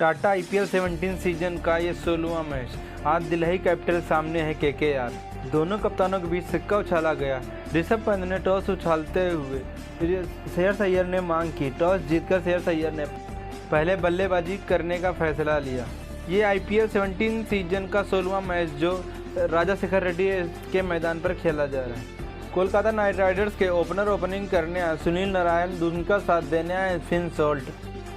Tata IPL 17 season का ये 16वां match. आज दिल्ली कैपिटल सामने है केकेआर। दोनों कप्तानों के बीच सिक्का उछाला गया। ऋषभ पंत ने टॉस उछालते हुए श्रेयस अय्यर ने मांग की। टॉस जीतकर श्रेयस अय्यर ने पहले बल्लेबाजी करने का फैसला लिया। ये आईपीएल 17 सीजन का 16वां मैच जो राजाशेखर रेड्डी के मैदान पर खेला जा रहा है। कोलकाता नाइट राइडर्स के ओपनर ओपनिंग करने आए सुनील नारायण, उनका साथ देने आए फिन सॉल्ट।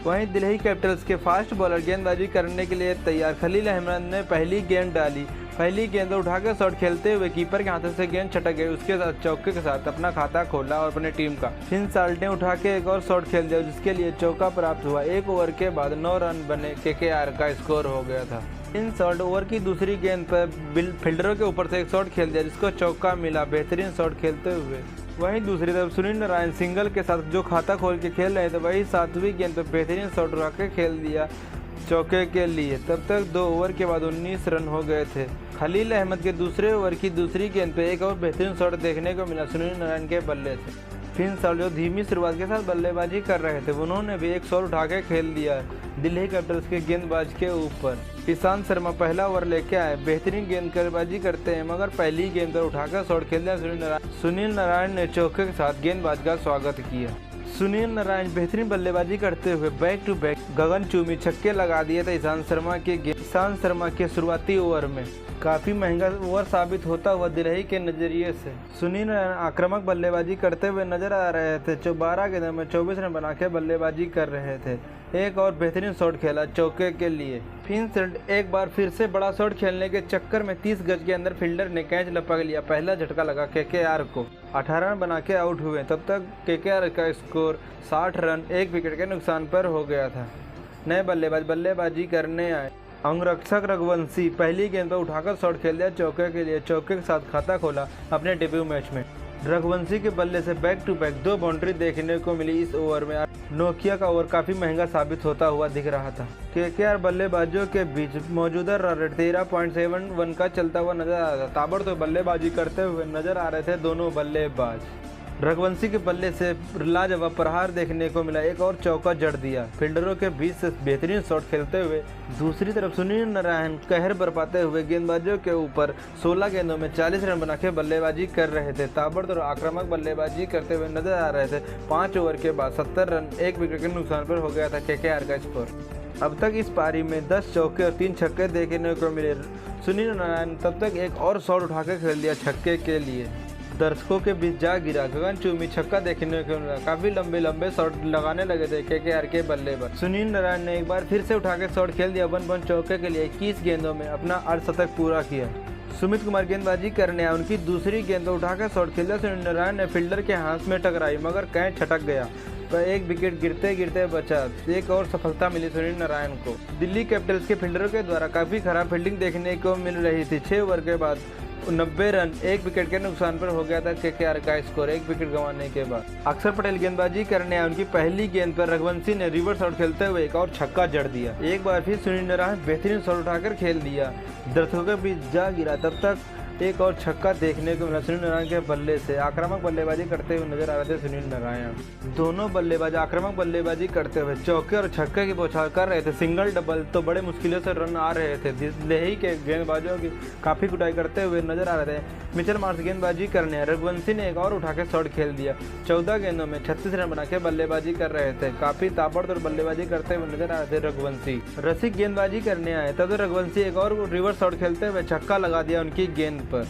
वहीं दिल्ली कैपिटल्स के फास्ट बॉलर गेंदबाजी करने के लिए तैयार। खलील अहमद ने पहली गेंद डाली। पहली गेंद उठाकर शॉट खेलते हुए कीपर के हाथों से गेंद छटक गई। उसके साथ चौके के साथ अपना खाता खोला और अपनी टीम का फिन सॉल्ट ने उठा के एक और शॉट खेल दिया, जिसके लिए चौका प्राप्त हुआ। 1 ओवर के बाद 9 रन बने। केकेआर का स्कोर हो गया था। फिन सॉल्ट ओवर की दूसरी गेंद पर फील्डरों के ऊपर से एक शॉट खेल दिया, जिसको चौका मिला बेहतरीन शॉट खेलते हुए। वहीं दूसरी तरफ सुनील नारायण सिंगल के साथ जो खाता खोल के खेल रहे थे, वही 7वीं गेंद पर बेहतरीन शॉट उठा के खेल दिया चौके के लिए। तब तक 2 ओवर के बाद 19 रन हो गए थे। खलील अहमद के दूसरे ओवर की दूसरी गेंद पे एक और बेहतरीन शॉट देखने को मिला सुनील नारायण के बल्ले से। फिन सॉल्ट जो धीमी शुरुआत के साथ बल्लेबाजी कर रहे थे, उन्होंने भी एक शॉट उठा के खेल दिया दिल्ली कैपिटल्स के गेंदबाज के ऊपर। ईशांत शर्मा पहला ओवर लेके आए। बेहतरीन गेंदबाजी करते हैं, मगर पहली गेंद पर उठाकर शॉट खेल दिया सुनील नारायण ने चौके के साथ गेंदबाज का स्वागत किया। सुनील नारायण बेहतरीन बल्लेबाजी करते हुए बैक टू बैक गगनचुंबी छक्के लगा दिए थे ईशांत शर्मा के शुरुआती ओवर में। काफ़ी महंगा ओवर साबित होता हुआ दिल्ली के नज़रिए से। सुनील नारायण आक्रामक बल्लेबाजी करते हुए नजर आ रहे थे। 12 गेंदों में 24 रन बना के बल्लेबाजी कर रहे थे। एक और बेहतरीन शॉट खेला चौके के लिए। फिन सॉल्ट एक बार फिर से बड़ा शॉट खेलने के चक्कर में 30 गज के अंदर फील्डर ने कैच लपक लिया। पहला झटका लगा केकेआर को। 18 रन बना के आउट हुए। तब तक केकेआर का स्कोर 60 रन 1 विकेट के नुकसान पर हो गया था। नए बल्लेबाजी करने आए। अंगरक्षक रघुवंशी पहली गेंद पर उठाकर शॉट खेल दिया चौके के लिए। चौके के साथ खाता खोला अपने डेब्यू मैच में। रघुवंशी के बल्ले से बैक टू बैक 2 बाउंड्री देखने को मिली इस ओवर में। नोकिया का ओवर काफ़ी महंगा साबित होता हुआ दिख रहा था। केकेआर बल्लेबाजों के बीच मौजूदा रन रेट 13.71 का चलता हुआ नजर आ रहा था। ताबड़तोड़ बल्लेबाजी करते हुए नजर आ रहे थे दोनों बल्लेबाज। रघुवंशी के बल्ले से लाजवाब प्रहार देखने को मिला। एक और चौका जड़ दिया फील्डरों के बीच से बेहतरीन शॉट खेलते हुए। दूसरी तरफ सुनील नारायण कहर बरपाते हुए गेंदबाजों के ऊपर 16 गेंदों में 40 रन बना के बल्लेबाजी कर रहे थे। ताबड़तोड़ आक्रामक बल्लेबाजी करते हुए नजर आ रहे थे। 5 ओवर के बाद 70 रन 1 विकेट के नुकसान पर हो गया था केकेआर का स्कोर। अब तक इस पारी में 10 चौके और 3 छक्के देखने को मिले। सुनील नारायण तब तक एक और शॉट उठा के खेल दिया छक्के के लिए। दर्शकों के बीच जा गिरा गगनचुंबी छक्का देखने को मिला। काफी लंबे शॉट लगाने लगे थे केकेआर के बल्लेबाज। सुनील नारायण ने एक बार फिर से उठा के शॉट खेल दिया। 1 चौके के लिए 21 गेंदों में अपना अर्धशतक पूरा किया। सुमित कुमार गेंदबाजी करने आए। उनकी दूसरी गेंद उठाकर शॉट खेल दिया। सुनील नारायण ने फील्डर के हाथ में टकराई, मगर कैच छटक गया। पर 1 विकेट गिरते बचा। एक और सफलता मिली सुनील नारायण को। दिल्ली कैपिटल्स के फील्डरों के द्वारा काफी खराब फील्डिंग देखने को मिल रही थी। 6 ओवर के बाद 90 रन 1 विकेट के नुकसान पर हो गया था केकेआर का स्कोर 1 विकेट गंवाने के बाद। अक्षर पटेल गेंदबाजी करने आए। उनकी पहली गेंद पर रघुवंशी ने रिवर्स शॉट खेलते हुए एक और छक्का जड़ दिया। एक बार फिर सुनील नारायण बेहतरीन शॉट उठाकर खेल दिया। दर्शकों के बीच जा गिरा। तब तक एक और छक्का देखने को मिला सुनील नारायण के बल्ले से। आक्रामक बल्लेबाजी करते हुए नजर आ रहे थे सुनील नारायण। दोनों बल्लेबाज आक्रामक बल्लेबाजी करते हुए चौके और छक्के की बौछार कर रहे थे। सिंगल डबल तो बड़े मुश्किलों से रन आ रहे थे। दिल्ली के गेंदबाजों की काफ़ी कुटाई करते हुए नजर आ रहे थे। मिचेल मार्श गेंदबाजी करने रघुवंशी ने एक और उठा के शॉट खेल दिया। 14 गेंदों में 36 रन बना के बल्लेबाजी कर रहे थे। काफ़ी ताबड़तोड़ बल्लेबाजी करते हुए नजर आ रहे थे रघुवंशी। रसिक गेंदबाजी करने आए। तब तो रघुवंशी एक और रिवर्स शॉट खेलते हुए छक्का लगा दिया उनकी गेंद पर।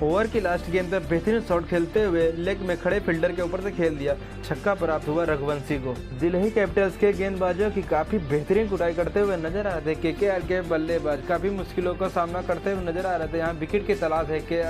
ओवर की लास्ट गेंद पर बेहतरीन शॉट खेलते हुए लेग में खड़े फील्डर के ऊपर से खेल दिया। छक्का प्राप्त हुआ रघुवंशी को। दिल्ली कैपिटल्स के गेंदबाजों की काफी बेहतरीन कुटाई करते हुए नजर आ रहे थे। केकेआर के बल्लेबाज काफी मुश्किलों का सामना करते हुए नजर आ रहे थे। यहाँ विकेट की तलाश है कि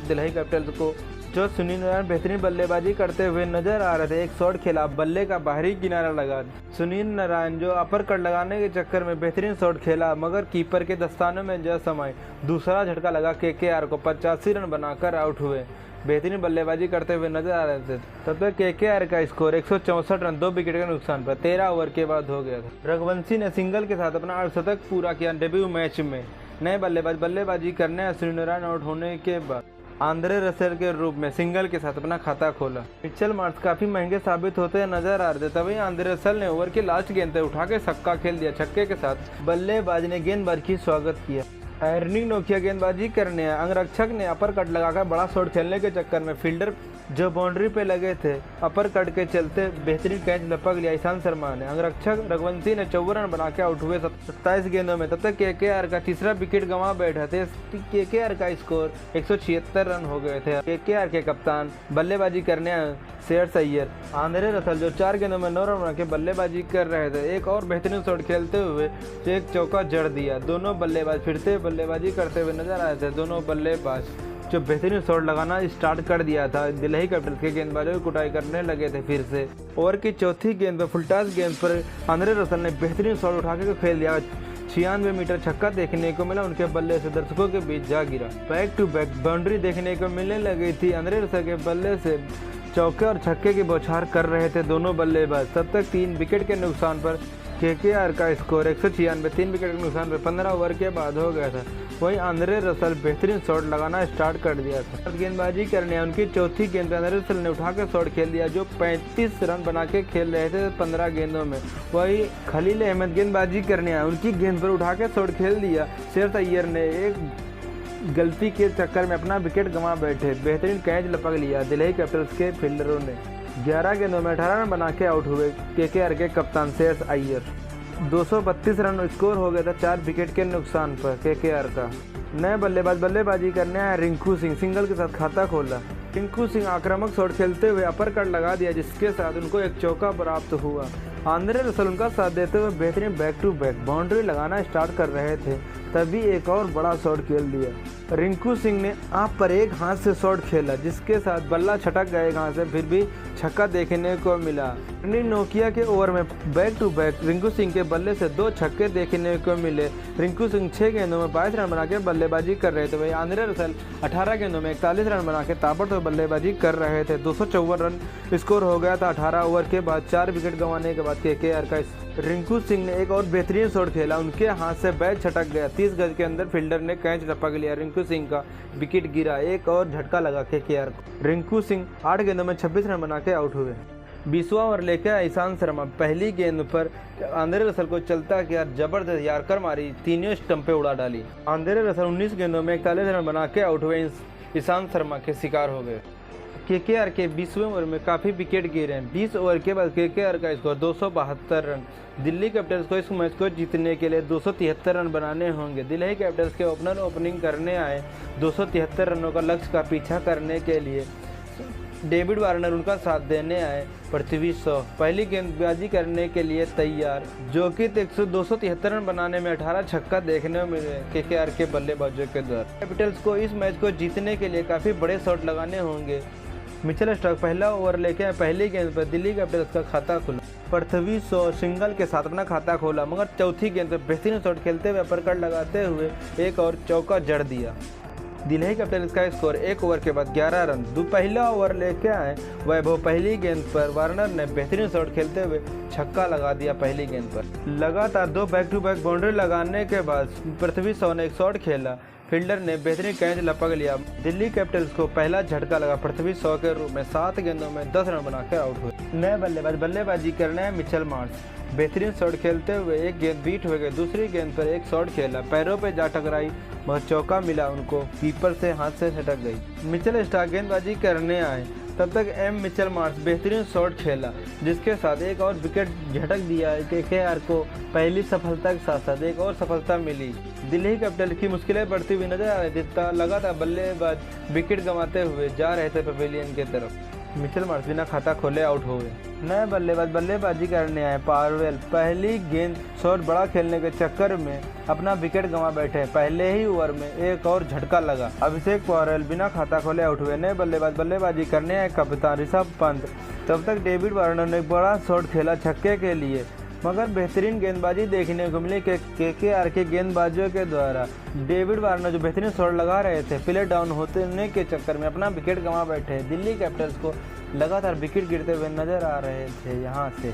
दिल्ली कैपिटल्स को। जो सुनील नारायण बेहतरीन बल्लेबाजी करते हुए नजर आ रहे थे। एक शॉट खेला, बल्ले का बाहरी किनारा लगा। सुनील नारायण जो अपर कट लगाने के चक्कर में बेहतरीन शॉट खेला, मगर कीपर के दस्तानों में जा समाये। दूसरा झटका लगा केकेआर को। 85 रन बनाकर आउट हुए। बेहतरीन बल्लेबाजी करते हुए नजर आ रहे थे। तब तक केकेआर का स्कोर 164 रन 2 विकेट के नुकसान पर 13 ओवर के बाद हो गया था। रघुवंशी ने सिंगल के साथ अपना अर्धशतक पूरा किया डेब्यू मैच में। नए बल्लेबाजी करने सुनील नारायण आउट होने के बाद। आंद्रे रसेल के रूप में सिंगल के साथ अपना खाता खोला। मिचेल मार्श काफी महंगे साबित होते नजर आ रहे थे, तभी आंद्रे रसेल ने ओवर की लास्ट गेंद पर उठा के छक्का खेल दिया। छक्के के साथ बल्लेबाज ने गेंदबाज की स्वागत किया। एर्निंग नोकिया गेंदबाजी करने आए। अंगरक्षक ने अपर कट लगाकर बड़ा शॉट खेलने के चक्कर में फील्डर जो बाउंड्री पे लगे थे अपर कट के चलते बेहतरीन कैच लपक लिया ईशांत शर्मा ने। अंगरक्षक रघुवंशी ने 54 रन बना के आउट हुए 27 गेंदों में। तब तक केकेआर का तीसरा विकेट गंवा बैठा थे। केकेआर का स्कोर 176 रन हो गए थे। केकेआर के कप्तान बल्लेबाजी करने आए श्रेयस अय्यर। आंद्रे रसेल जो 4 गेंदों में 9 रन बना के बल्लेबाजी कर रहे थे, एक और बेहतरीन शॉट खेलते हुए एक चौका जड़ दिया। दोनों बल्लेबाज फिर से बल्लेबाजी करते हुए नजर आए थे। दोनों बल्लेबाज जो बेहतरीन शॉट लगाना स्टार्ट कर दिया था। दिल्ली कैपिटल्स के गेंदबाजों की कुटाई करने लगे थे फिर से। ओवर की चौथी गेंद पर फुलटॉस गेंद पर आंद्रे रसेल ने बेहतरीन शॉट उठा के खेल दिया। 96 मीटर छक्का देखने को मिला उनके बल्ले से, दर्शकों के बीच जा गिरा। बैक टू बैक बाउंड्री देखने को मिलने लगी थी। आंद्रे रसेल के बल्ले से चौके और छक्के की बौछार कर रहे थे दोनों बल्लेबाज। तब तक 3 विकेट के नुकसान पर केकेआर का स्कोर 196, 3 विकेट के नुकसान पर 15 ओवर के बाद हो गया था। वहीं आंद्रे रसेल बेहतरीन शॉट लगाना स्टार्ट कर दिया था। गेंदबाजी करने उनकी चौथी गेंद पर आंद्रे रसेल ने उठा के शॉट खेल दिया, जो 35 रन बना के खेल रहे थे 15 गेंदों में। वहीं खलील अहमद गेंदबाजी करने आए, उनकी गेंद पर उठा के शॉट खेल दिया। श्रेयस अय्यर ने एक गलती के चक्कर में अपना विकेट गंवा बैठे। बेहतरीन कैच लपक लिया दिल्ली कैपिटल्स के फील्डरों ने। 11 गेंदों में 18 रन बना के आउट हुए केकेआर के कप्तान श्रेयस अय्यर। 232 रन स्कोर हो गया था 4 विकेट के नुकसान पर केकेआर का। नए बल्लेबाज बल्लेबाजी करने आए रिंकू सिंह, सिंगल के साथ खाता खोला। रिंकू सिंह आक्रामक शॉट खेलते हुए अपर कट लगा दिया, जिसके साथ उनको एक चौका प्राप्त हुआ। आंद्रे रसेल उनका साथ देते हुए बेहतरीन बैक टू बैक बाउंड्री लगाना स्टार्ट कर रहे थे, तभी एक और बड़ा शॉट खेल दिया। रिंकू सिंह ने आप पर एक हाथ से शॉट खेला, जिसके साथ बल्ला छटक गए घास से, फिर भी छक्का देखने को मिला। नोकिया के ओवर में back to back Rinku Singh के बल्ले से 2 छक्के देखने को मिले। रिंकू सिंह 6 गेंदों में 22 रन बना के बल्लेबाजी कर रहे थे। वही आंद्रे रसेल 18 गेंदों में 41 रन बना के ताबड़तोड़ बल्लेबाजी कर रहे थे। 254 रन स्कोर हो गया था 18 ओवर के बाद। 4 विकेट गंवाने के बाद केकेआर का रिंकू सिंह ने एक और बेहतरीन शॉट खेला, उनके हाथ से बैट छटक गया। 30 गज के अंदर फील्डर ने कैच लपक लिया। रिंकू सिंह का विकेट गिरा, एक और झटका लगा केकेआर को। रिंकू सिंह 8 गेंदों में 26 रन बना के आउट हुए। 20वां ओवर लेकर आए ईशांत शर्मा। पहली गेंद पर आंद्रे रसेल को चलता किया, जबरदस्त यार्कर मारी, तीनों स्टंप पे उड़ा डाली। आंद्रे रसेल 19 गेंदों में 41 रन बना के आउट हुए। ईशांत शर्मा के शिकार हो गए। केकेआर के 20वें ओवर में काफ़ी विकेट गिरे हैं। 20 ओवर के बाद केकेआर का स्कोर 272 रन। दिल्ली कैपिटल्स को इस मैच को जीतने के लिए 273 रन बनाने होंगे। दिल्ली कैपिटल्स के ओपनर ओपनिंग करने आए। 273 रनों का लक्ष्य का पीछा करने के लिए डेविड वार्नर उनका साथ देने आए। पृथ्वी शॉ पहली गेंदबाजी करने के लिए तैयार, जो कि 273 रन बनाने में 18 छक्का देखने को मिले केकेआर के बल्लेबाजों के द्वारा। कैपिटल्स को इस मैच को जीतने के लिए काफ़ी बड़े शॉट लगाने होंगे। मिचेल स्टार्क पहला ओवर लेके पहली गेंद पर दिल्ली कैपिटल्स का खाता खुला। पृथ्वी शॉ सिंगल के साथ अपना खाता खोला, मगर चौथी गेंद पर बेहतरीन शॉट खेलते हुए अपरकट लगाते हुए एक और चौका जड़ दिया। दिल्ली कैपिटल्स का स्कोर 1 ओवर के बाद 11 रन। पहला ओवर लेके आए वैभव। पहली गेंद पर वार्नर ने बेहतरीन शॉट खेलते हुए छक्का लगा दिया। पहली गेंद पर लगातार 2 बैक टू बैक बाउंड्री लगाने के बाद पृथ्वी शॉ ने एक शॉट खेला, फील्डर ने बेहतरीन कैच लपक लिया। दिल्ली कैपिटल्स को पहला झटका लगा पृथ्वी शॉ के रूप में। 7 गेंदों में 10 रन बनाकर आउट हुए। नए बल्लेबाज बल्लेबाजी करने हैं मिचेल मार्श। बेहतरीन शॉट खेलते हुए एक गेंद बीट हो गई। दूसरी गेंद पर एक शॉट खेला, पैरों पे जा टकराई, मगर चौका मिला उनको, कीपर से हाथ से छटक गई। मिचेल स्टार्क गेंदबाजी करने आए, तब तक मिचेल मार्श बेहतरीन शॉट खेला, जिसके साथ एक और विकेट झटक दिया। केकेआर को पहली सफलता के साथ साथ एक और सफलता मिली। दिल्ली कैपिटल की मुश्किलें बढ़ती हुई नजर आ रही थी। लगातार बल्लेबाज विकेट गंवाते हुए जा रहे थे पवेलियन की तरफ। मिचेल मार्श बिना खाता खोले आउट हो गए। नए बल्लेबाज बल्लेबाजी करने आए पावेल। पहली गेंद शॉट बड़ा खेलने के चक्कर में अपना विकेट गंवा बैठे। पहले ही ओवर में एक और झटका लगा। अभिषेक पावेल बिना खाता खोले आउट हुए। नए बल्लेबाज बल्लेबाजी करने आए कप्तान ऋषभ पंत। तब तक डेविड वार्नर ने बड़ा शॉट खेला छक्के के लिए, मगर बेहतरीन गेंदबाजी देखने को मिली केकेआर के गेंदबाजों के द्वारा। डेविड वार्नर जो बेहतरीन शॉट लगा रहे थे, प्ले डाउन होने के चक्कर में अपना विकेट गंवा बैठे। दिल्ली कैपिटल्स को लगातार विकेट गिरते हुए नजर आ रहे थे। यहाँ से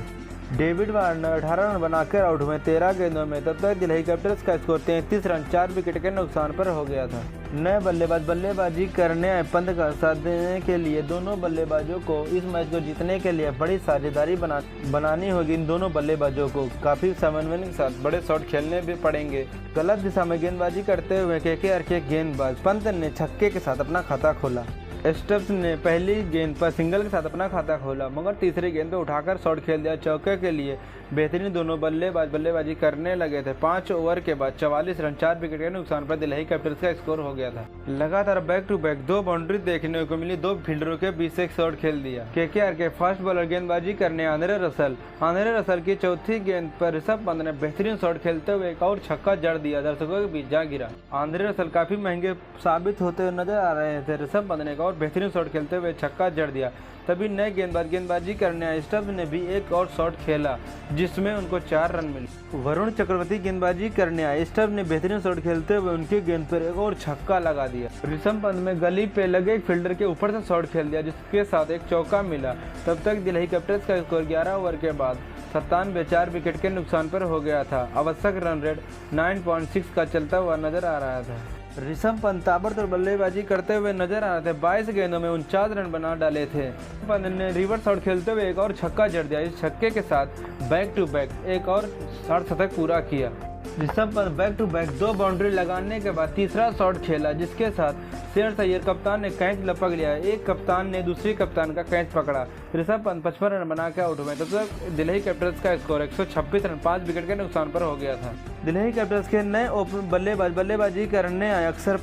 डेविड वार्नर 18 रन बनाकर आउट हुए 13 गेंदों में। तब तक दिल्ली कैपिटल्स का स्कोर 33 रन 4 विकेट के नुकसान पर हो गया था। नए बल्लेबाज बल्लेबाजी करने आए पंत का साथ देने के लिए दोनों बल्लेबाजों को इस मैच को जीतने के लिए बड़ी साझेदारी बनानी होगी। इन दोनों बल्लेबाजों को काफी समन्वय के साथ बड़े शॉट खेलने भी पड़ेंगे। गलत दिशा में गेंदबाजी करते हुए केकेआर के गेंदबाज पंत ने छक्के के साथ अपना खाता खोला। स्टब्स ने पहली गेंद पर सिंगल के साथ अपना खाता खोला, मगर तीसरी गेंद पर उठाकर शॉट खेल दिया। चौके के लिए बेहतरीन दोनों बल्लेबाज बल्लेबाजी करने लगे थे। 5 ओवर के बाद 44 रन 4 विकेट के नुकसान पर दिल्ली कैपिटल्स का स्कोर हो गया था। लगातार बैक टू बैक 2 बाउंड्री देखने को मिली। 2 फील्डरों के बीच से एक शॉट खेल दिया। केकेआर के फास्ट बॉलर गेंदबाजी करने आंद्रे रसल की चौथी गेंद पर ऋषभ पंत ने बेहतरीन शॉट खेलते हुए एक और छक्का जड़ दिया, दर्शकों के बीच जा गिरा। आंद्रे रसल काफी महंगे साबित होते हुए नजर आ रहे थे। ऋषभ पंत ने एक और बेहतरीन शॉट खेलते हुए छक्का जड़ दिया। तभी नए गेंदबाज गेंदबाजी करने आए स्टब्स ने भी एक और शॉट खेला, जिसमें उनको 4 रन मिले। वरुण चक्रवर्ती गेंदबाजी करने आए स्टब्स ने बेहतरीन शॉट खेलते हुए उनकी गेंद पर एक और छक्का लगा दिया। ऋषभ पंत में गली पे लगे एक फील्डर के ऊपर से शॉट खेल दिया, जिसके साथ एक चौका मिला। तब तक दिल्ली कैपिटल्स का स्कोर 11 ओवर के बाद 97 4 विकेट के नुकसान पर हो गया था। आवश्यक रन रेट 9.6 का चलता हुआ नजर आ रहा था। ऋषभ पंत ताबड़तोड़ बल्लेबाजी करते हुए नजर आ रहे थे। 22 गेंदों में 49 रन बना डाले थे। पंत ने रिवर्स शॉट खेलते हुए एक और छक्का जड़ दिया। इस छक्के के साथ बैक टू बैक एक और शतक पूरा किया। Rishabh Pant back to back 2 boundary लगाने के बाद तीसरा शॉट खेला, जिसके साथ श्रेयस अय्यर कप्तान ने कैच लपक लिया। एक कप्तान ने दूसरी कप्तान का कैच पकड़ा। ऋषभ पंत 55 रन बना के आउट हुए। तब तक दिल्ली कैपिटल्स का स्कोर 126 रन 5 विकेट के नुकसान पर हो गया था। दिल्ली कैपिटल्स के नए बल्लेबाजी करने आए अक्षर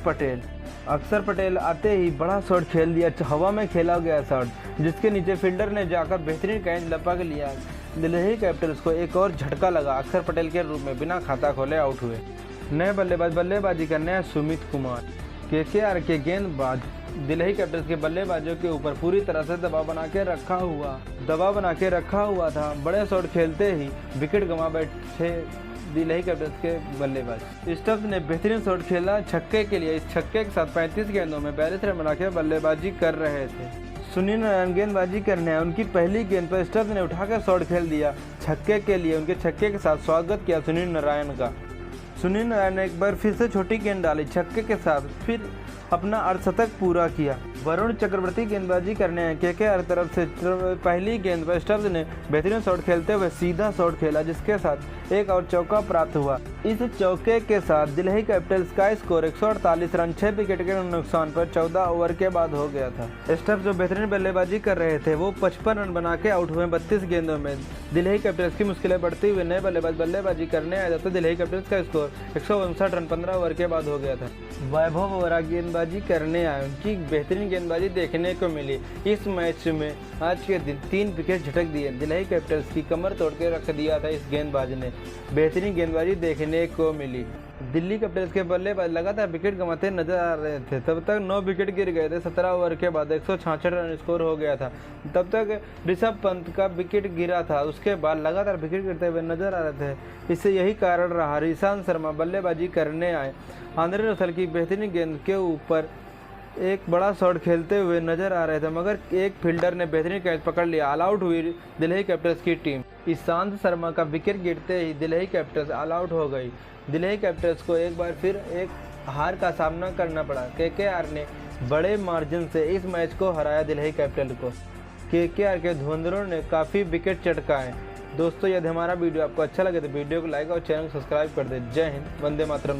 पटेल आते ही बड़ा शॉट खेल दिया। हवा में खेला गया शॉट, जिसके नीचे फील्डर ने जाकर बेहतरीन कैच लपक लिया। दिल्ली कैपिटल्स को एक और झटका लगा। अक्षर पटेल के रूप में बिना खाता खोले आउट हुए। नए बल्लेबाजी करने आए सुमित कुमार। केकेआर के गेंदबाज दिल्ली कैपिटल्स के बल्लेबाजों के ऊपर पूरी तरह से दबाव बना के रखा हुआ था। बड़े शॉट खेलते ही विकेट गंवा बैठे दिल्ली कैपिटल्स के बल्लेबाज। स्टब्स ने बेहतरीन शॉट खेला छक्के के लिए। इस छक्के के साथ 35 गेंदों में 42 रन बना के बल्लेबाजी कर रहे थे। सुनील नारायण गेंदबाजी करने आए। उनकी पहली गेंद पर स्टब्स ने उठाकर शॉट खेल दिया छक्के के लिए। उनके छक्के के साथ स्वागत किया सुनील नारायण का। सुनील नारायण ने एक बार फिर से छोटी गेंद डाली छक्के के साथ, फिर अपना अर्धशतक पूरा किया। वरुण चक्रवर्ती गेंदबाजी करने आए। केकेआर तरफ से पहली गेंद पर स्टब्स ने बेहतरीन शॉट खेलते हुए सीधा शॉट खेला, जिसके साथ एक और चौका प्राप्त हुआ। इस चौके के साथ दिल्ली कैपिटल्स का स्कोर 148 रन 6 विकेट के नुकसान पर 14 ओवर के बाद हो गया था। स्टब्स जो बेहतरीन बल्लेबाजी कर रहे थे, वो 55 रन बना के आउट हुए 32 गेंदों में। दिल्ली कैपिटल्स की मुश्किलें बढ़ती हुए नए बल्लेबाजी करने आए तो दिल्ली कैपिटल्स का स्कोर 159 रन 15 ओवर के बाद हो गया था। वैभव वोरा गेंदबाजी करने आए। उनकी बेहतरीन गेंदबाजी देखने को मिली। इस मैच में आज के दिन 3 विकेट झटक दिए। दिल्ली कैपिटल्स की कमर तोड़ के रख दिया था इस गेंदबाज ने। बेहतरीन गेंदबाजी देखने को मिली। दिल्ली कैपिटल्स के बल्लेबाज लगातार विकेट गंवाते नजर आ रहे थे। तब तक 9 विकेट गिर गए थे। 17 ओवर के बाद 166 रन स्कोर हो गया था। तब तक ऋषभ पंत का विकेट गिरा था। उसके बाद लगातार विकेट गिरते हुए नजर आ रहे थे। इससे यही कारण रहा। ईशांत शर्मा बल्लेबाजी करने आए। आंद्रे रसल की बेहतरीन गेंद के ऊपर एक बड़ा शॉट खेलते हुए नजर आ रहे थे, मगर एक फील्डर ने बेहतरीन कैच पकड़ लिया। ऑल आउट हुई दिल्ली कैपिटल्स की टीम। ईशांत शर्मा का विकेट गिरते ही दिल्ली कैपिटल्स ऑल आउट हो गई। दिल्ली कैपिटल्स को एक बार फिर एक हार का सामना करना पड़ा। केकेआर ने बड़े मार्जिन से इस मैच को हराया दिल्ली कैपिटल को। केकेआर के धुरंधरों ने काफ़ी विकेट चटकाए। दोस्तों, यदि हमारा वीडियो आपको अच्छा लगे तो वीडियो को लाइक और चैनल को सब्सक्राइब कर दें। जय हिंद, वंदे मातरम।